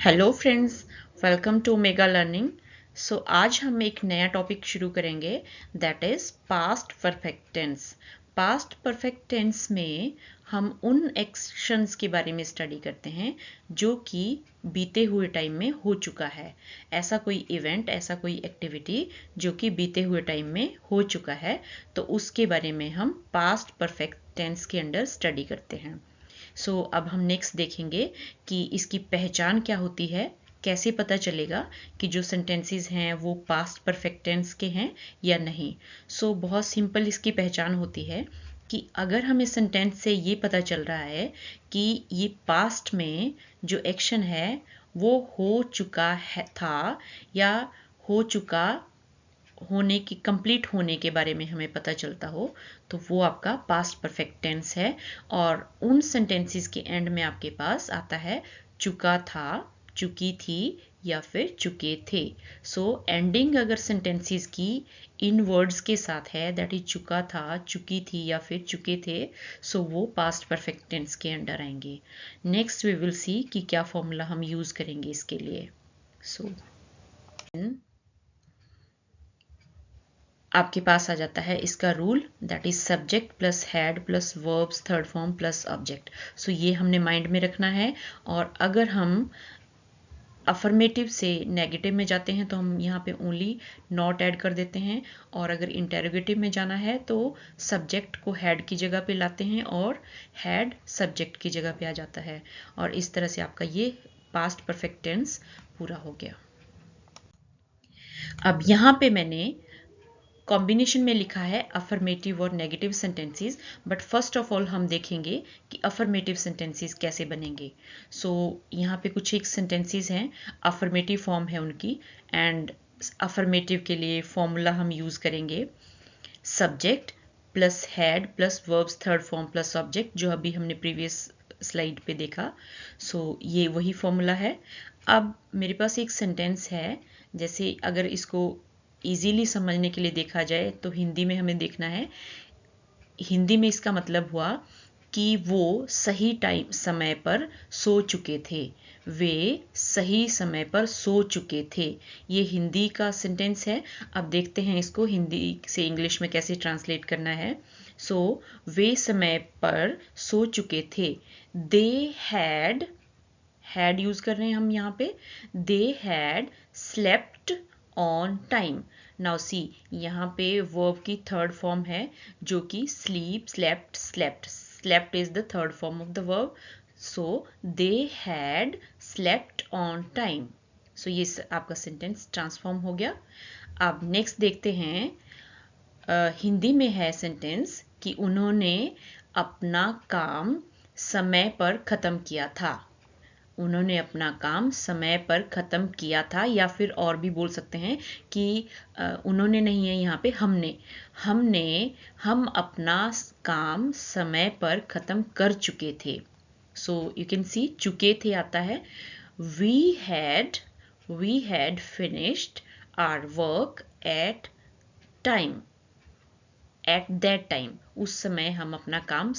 Hello friends, welcome to Mega Learning. So आज हम एक नया टॉपिक शुरू करेंगे, that is past perfect tense. Past perfect tense में हम उन एक्शंस के बारे में स्टडी करते हैं जो कि बीते हुए टाइम में हो चुका है। ऐसा कोई इवेंट, ऐसा कोई एक्टिविटी जो कि बीते हुए टाइम में हो चुका है, तो उसके बारे में हम पास्ट परफेक्ट टेंस के अंडर स्टडी करते हैं। अब हम नेक्स्ट देखेंगे कि इसकी पहचान क्या होती है, कैसे पता चलेगा कि जो सेंटेंसेस हैं वो पास्ट परफेक्ट टेंस के हैं या नहीं। बहुत सिंपल इसकी पहचान होती है कि अगर हमें सेंटेंस से ये पता चल रहा है कि ये पास्ट में जो एक्शन है वो हो चुका है था या हो चुका होने की कंप्लीट होने के बारे में हमें पता चलता हो, तो वो आपका पास्ट परफेक्ट टेंस है। और उन सेंटेंसेस के एंड में आपके पास आता है चुका था, चुकी थी या फिर चुके थे। एंडिंग अगर सेंटेंसेस की इन वर्ड्स के साथ है, दैट इज चुका था, चुकी थी या फिर चुके थे, वो पास्ट परफेक्ट टेंस के अंडर आएंगे। नेक्स्ट वी विल सी कि क्या फॉर्मूला हम यूज करेंगे इसके लिए। सो आपके पास आ जाता है इसका rule, that is subject plus had plus verbs third form plus object. ये हमने माइंड में रखना है। और अगर हम अफर्मेटिव से नेगेटिव में जाते हैं तो हम यहाँ पे ओनली नॉट ऐड कर देते हैं, और अगर इंटेरोगेटिव में जाना है तो सब्जेक्ट को हैड की जगह पे लाते हैं और हैड सब्जेक्ट की जगह पे आ जाता है। और इस तरह से आपका ये पास्ट परफेक्ट टेंस पूरा हो गया। अब यहाँ पे मैंने कॉम्बिनेशन में लिखा है अफर्मेटिव और negative sentences, but first of all हम देखेंगे कि अफर्मेटिव सेंटेंसेस कैसे बनेंगे। यहाँ पे कुछ एक सेंटेंसेस हैं, अफर्मेटिव फॉर्म है उनकी, एंड अफर्मेटिव के लिए फॉर्मूला हम यूज करेंगे subject plus had plus verbs third form plus object, जो अभी हमने प्रीवियस स्लाइड पे देखा। ये वही फॉर्मूला है। अब मेरे पास एक सेंटेंस है, जैसे अगर इसको इजीली समझने के लिए देखा जाए तो हिंदी में हमें देखना है। हिंदी में इसका मतलब हुआ कि वो सही टाइम समय पर सो चुके थे, वे सही समय पर सो चुके थे। ये हिंदी का सेंटेंस है। अब देखते हैं इसको हिंदी से इंग्लिश में कैसे ट्रांसलेट करना है। वे समय पर सो चुके थे। दे हैड यूज कर रहे हैं हम यहाँ पे। दे had slept on time. Now see, यहाँ पे वर्ब की थर्ड फॉर्म है जो कि sleep, slept, slept. Slept is the third form of the verb. They had slept on time. ये आपका सेंटेंस ट्रांसफॉर्म हो गया। अब नेक्स्ट देखते हैं, हिंदी में है सेंटेंस कि उन्होंने अपना काम समय पर खत्म किया था। उन्होंने अपना काम समय पर ख़त्म किया था, या फिर और भी बोल सकते हैं कि उन्होंने नहीं है यहाँ पे, हम अपना काम समय पर ख़त्म कर चुके थे। यू कैन सी चुके थे आता है। We had finished our work at that time. उस समय हम अपना काम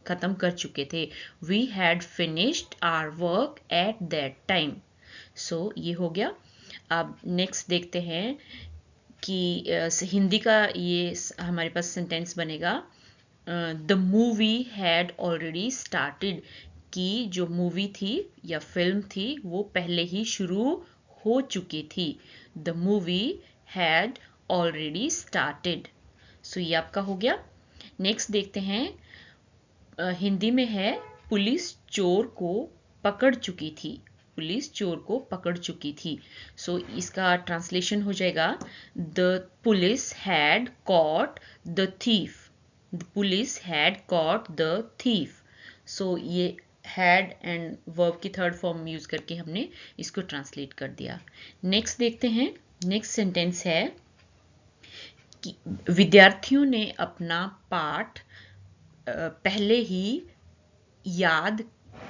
खत्म कर चुके थे। We had finished our work at that time. ये हो गया। अब नेक्स्ट देखते हैं कि हिंदी का ये हमारे पास सेंटेंस बनेगा, the movie had already started. कि जो मूवी थी या फिल्म थी वो पहले ही शुरू हो चुकी थी। The movie had already started. ये आपका हो गया। नेक्स्ट देखते हैं, हिंदी में है पुलिस चोर को पकड़ चुकी थी। पुलिस चोर को पकड़ चुकी थी। इसका ट्रांसलेशन हो जाएगा, the police had caught the thief. The police had caught the thief. ये हैड एंड वर्ब की थर्ड फॉर्म यूज करके हमने इसको ट्रांसलेट कर दिया। नेक्स्ट देखते हैं, नेक्स्ट सेंटेंस है कि विद्यार्थियों ने अपना पाठ पहले ही याद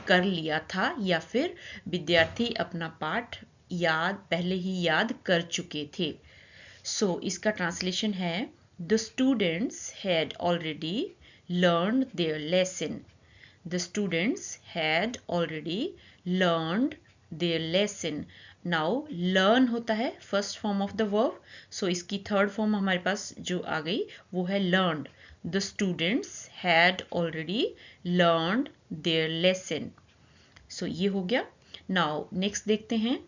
कर लिया था, या फिर विद्यार्थी अपना पाठ पहले ही याद कर चुके थे। इसका ट्रांसलेशन है, the students had already learned their lesson. The students had already learned their lesson. Now learn होता है first form of the verb, so इसकी थर्ड फॉर्म हमारे पास जो आ गई वो है learned. The students had already learned their lesson. So ये हो गया। नाउ नेक्स्ट देखते हैं,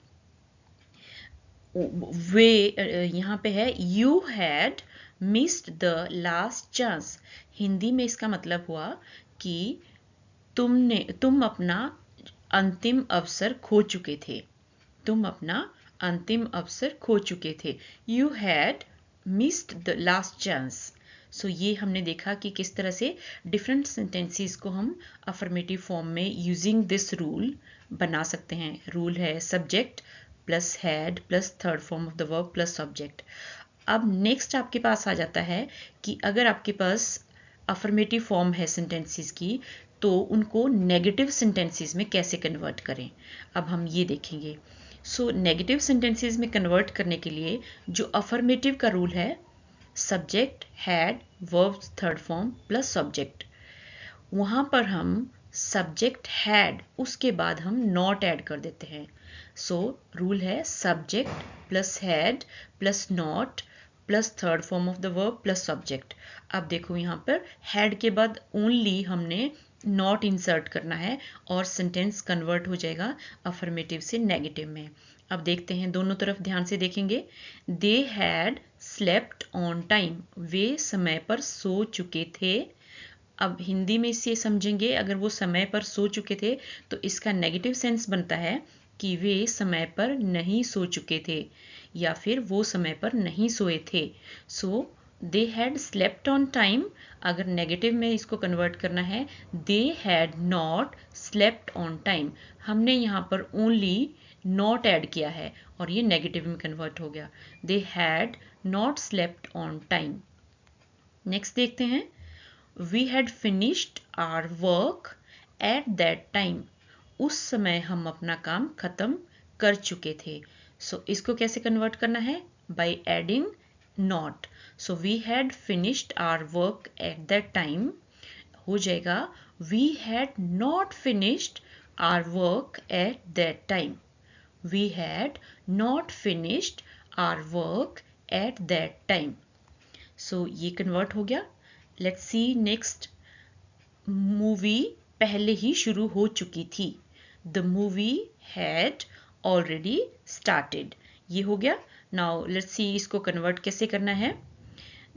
वे यहाँ पे है you had missed the last chance. Hindi में इसका मतलब हुआ कि तुम अपना अंतिम अवसर खो चुके थे। तुम अपना अंतिम अवसर खो चुके थे। You had missed the last chance. So ये हमने देखा कि किस तरह से डिफरेंट सेंटेंसेस को हम अफर्मेटिव फॉर्म में यूजिंग दिस रूल बना सकते हैं। रूल है subject plus had plus third form of the verb plus object. अब नेक्स्ट आपके पास आ जाता है कि अगर आपके पास अफर्मेटिव फॉर्म है सेंटेंसेस की, तो उनको नेगेटिव सेंटेंसेस में कैसे कन्वर्ट करें, अब हम ये देखेंगे। सो नेगेटिव सेंटेंसेस में कन्वर्ट करने के लिए जो अफर्मेटिव का रूल है, subject had verb third form plus object, वहाँ पर हम सब्जेक्ट हैड उसके बाद हम नॉट ऐड कर देते हैं। सो रूल है subject plus had plus not plus third form of the verb plus object. अब देखो यहाँ पर हैड के बाद ओनली हमने नॉट इंसर्ट करना है और सेंटेंस कन्वर्ट हो जाएगा अफर्मेटिव से नेगेटिव में। अब देखते हैं, दोनों तरफ ध्यान से देखेंगे। They had slept on time, वे समय पर सो चुके थे। अब हिंदी में इसे समझेंगे, अगर वो समय पर सो चुके थे तो इसका नेगेटिव सेंस बनता है कि वे समय पर नहीं सो चुके थे या फिर वो समय पर नहीं सोए थे। So they had slept on time. अगर नेगेटिव में इसको कन्वर्ट करना है, they had not slept on time. हमने यहाँ पर ओनली नॉट ऐड किया है और ये नेगेटिव में कन्वर्ट हो गया। They had not slept on time. Next देखते हैं, we had finished our work at that time. उस समय हम अपना काम खत्म कर चुके थे। सो इसको कैसे कन्वर्ट करना है, by adding not. So we had finished our work at that time हो जाएगा we had not finished our work at that time. We had not finished our work at that time. So ये convert हो गया। Let's see next, movie पहले ही शुरू हो चुकी थी। The movie had already started, ये हो गया। नाउ लेट्स सी इसको कन्वर्ट कैसे करना है।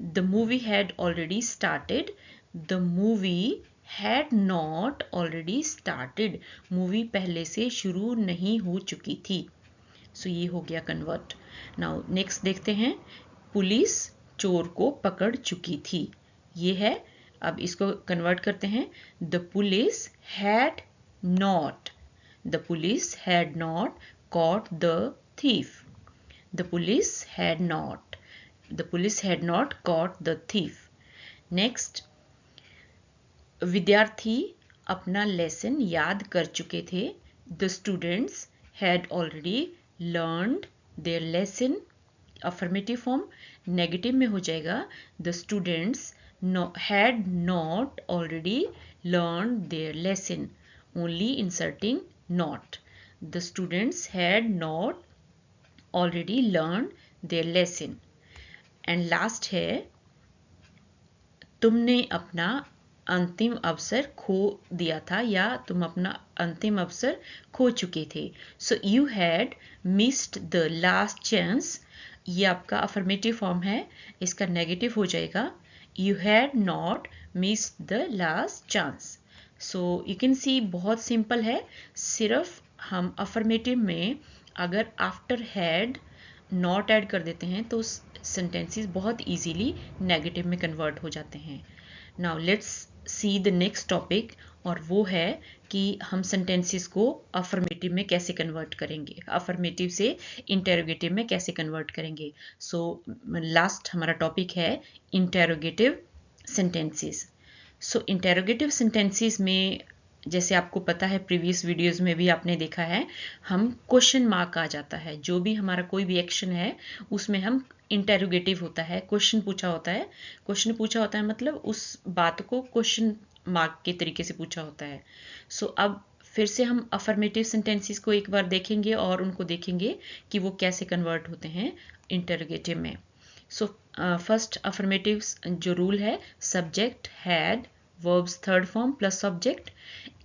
The movie had already started, the movie had not already started, movie पहले से शुरू नहीं हो चुकी थी। सो ये हो गया कन्वर्ट। नाउ नेक्स्ट देखते हैं, पुलिस चोर को पकड़ चुकी थी, ये है। अब इसको कन्वर्ट करते हैं, the police had not, the police had not caught the thief, the police had not, the police had not caught the thief. Next, विद्यार्थी अपना लेसन याद कर चुके थे। The students had already learned their lesson. Affirmative form negative में हो जाएगा, the students had not already learn their lesson, only inserting not. The students had not already learn their lesson. And last है, तुमने अपना अंतिम अवसर खो दिया था या तुम अपना अंतिम अवसर खो चुके थे। So you had missed the last chance, ये आपका अफर्मेटिव फॉर्म है, इसका नेगेटिव हो जाएगा you had not missed the last chance. So you can see बहुत सिंपल है, सिर्फ हम अफर्मेटिव में अगर आफ्टर हैड नॉट ऐड कर देते हैं तो सेंटेंसेस बहुत इजीली नेगेटिव में कन्वर्ट हो जाते हैं। Now let's see the next topic, और वो है कि हम सेंटेंसेस को अफर्मेटिव में कैसे कन्वर्ट करेंगे, अफर्मेटिव से इंटेरोगेटिव में कैसे कन्वर्ट करेंगे। सो लास्ट हमारा टॉपिक है इंटेरोगेटिव सेंटेंसेस। सो इंटेरोगेटिव सेंटेंसेस में जैसे आपको पता है, प्रीवियस वीडियोस में भी आपने देखा है, हम क्वेश्चन मार्क आ जाता है, जो भी हमारा कोई भी एक्शन है उसमें हम इंटेरोगेटिव होता है, क्वेश्चन पूछा होता है। क्वेश्चन पूछा होता है मतलब उस बात को क्वेश्चन मार्क के तरीके से पूछा होता है। सो अब फिर से हम अफर्मेटिव सेंटेंसेस को एक बार देखेंगे और उनको देखेंगे कि वो कैसे कन्वर्ट होते हैं इंटरोगेटिव में। सो फर्स्ट अफर्मेटिव जो रूल है, subject had verbs third form plus subject,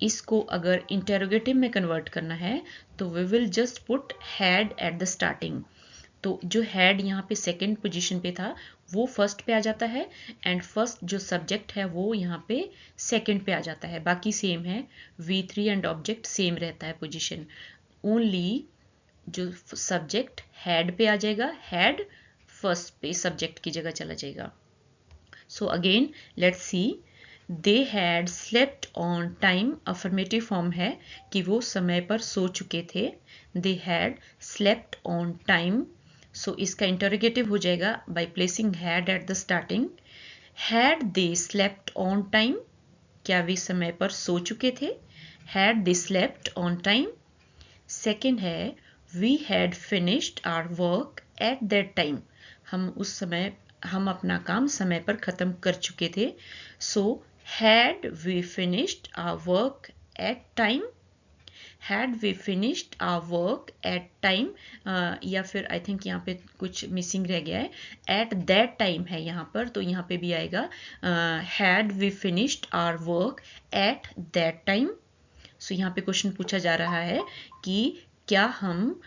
इसको अगर इंटरोगेटिव में कन्वर्ट करना है तो we will just put had at the starting. तो जो हैड यहाँ पे सेकेंड पोजीशन पे था वो फर्स्ट पे आ जाता है, एंड फर्स्ट जो सब्जेक्ट है वो यहाँ पे सेकेंड पे आ जाता है। बाकी सेम है, V3 एंड ऑब्जेक्ट सेम रहता है पोजीशन, ओनली जो सब्जेक्ट हैड पे आ जाएगा, हैड फर्स्ट पे सब्जेक्ट की जगह चला जाएगा। So again let's see, they had slept on time affirmative form है कि वो समय पर सो चुके थे। They had slept on time, so इसका इंटरोगेटिव हो जाएगा by placing had at the starting. Had they slept on time, क्या वे समय पर सो चुके थे? Had they slept on time. Second है, we had finished our work at that time, हम अपना काम समय पर ख़त्म कर चुके थे। So had we finished our work at time, had we finished our work at time, या फिर आई थिंक यहाँ पे कुछ मिसिंग रह गया है, एट दैट टाइम है यहाँ पर, तो यहाँ पे भी आएगा had we finished our work at that time. So यहाँ पे क्वेश्चन पूछा जा रहा है कि क्या हम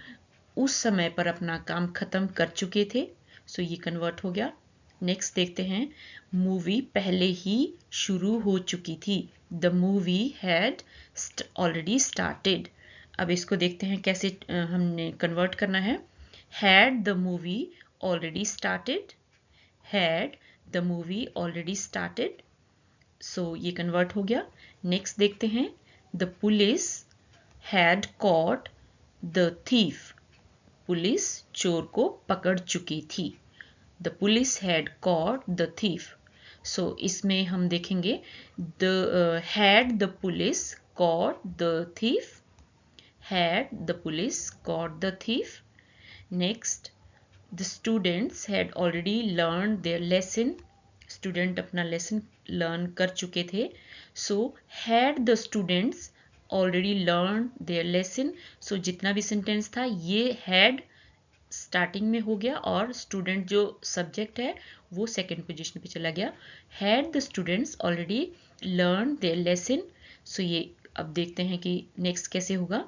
उस समय पर अपना काम खत्म कर चुके थे? सो ये कन्वर्ट हो गया। नेक्स्ट देखते हैं, मूवी पहले ही शुरू हो चुकी थी, the movie had already started. अब इसको देखते हैं कैसे हमने कन्वर्ट करना है। Had the movie already started, had the movie already started, so ये कन्वर्ट हो गया। नेक्स्ट देखते हैं, the police had caught the thief, police चोर को पकड़ चुकी थी। The police had caught the thief, so इसमें हम देखेंगे the had the police caught the thief, had the police caught the thief. Next, the students had already learn their lesson, student अपना lesson learn कर चुके थे। So had the students already learn their lesson, so जितना भी sentence था ये had starting में हो गया और स्टूडेंट जो सब्जेक्ट है वो सेकेंड पोजीशन पे चला गया। Had the students already learn their lesson, so ये अब देखते हैं कि नेक्स्ट कैसे होगा।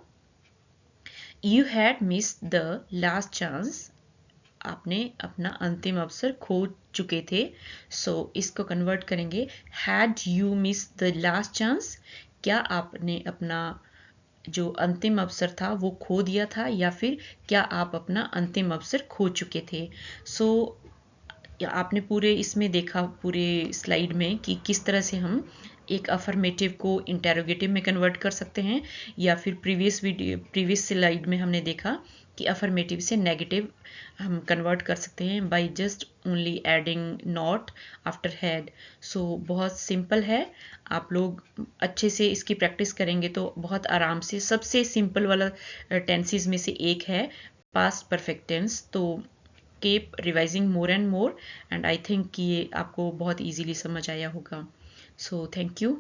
You had missed the last chance, आपने अपना अंतिम अवसर खो चुके थे। सो इसको कन्वर्ट करेंगे, had you missed the last chance, क्या आपने अपना जो अंतिम अवसर था वो खो दिया था, या फिर क्या आप अपना अंतिम अवसर खो चुके थे। सो आपने पूरे इसमें देखा पूरे स्लाइड में कि किस तरह से हम एक अफर्मेटिव को इंटेरोगेटिव में कन्वर्ट कर सकते हैं, या फिर प्रीवियस स्लाइड में हमने देखा कि अफर्मेटिव से नेगेटिव हम कन्वर्ट कर सकते हैं by just only adding not after had. So बहुत सिंपल है, आप लोग अच्छे से इसकी प्रैक्टिस करेंगे तो बहुत आराम से, सबसे सिंपल वाला टेंसेस में से एक है पास्ट परफेक्ट टेंस। तो keep revising more and more, and I think कि ये आपको बहुत इजीली समझ आया होगा। So thank you.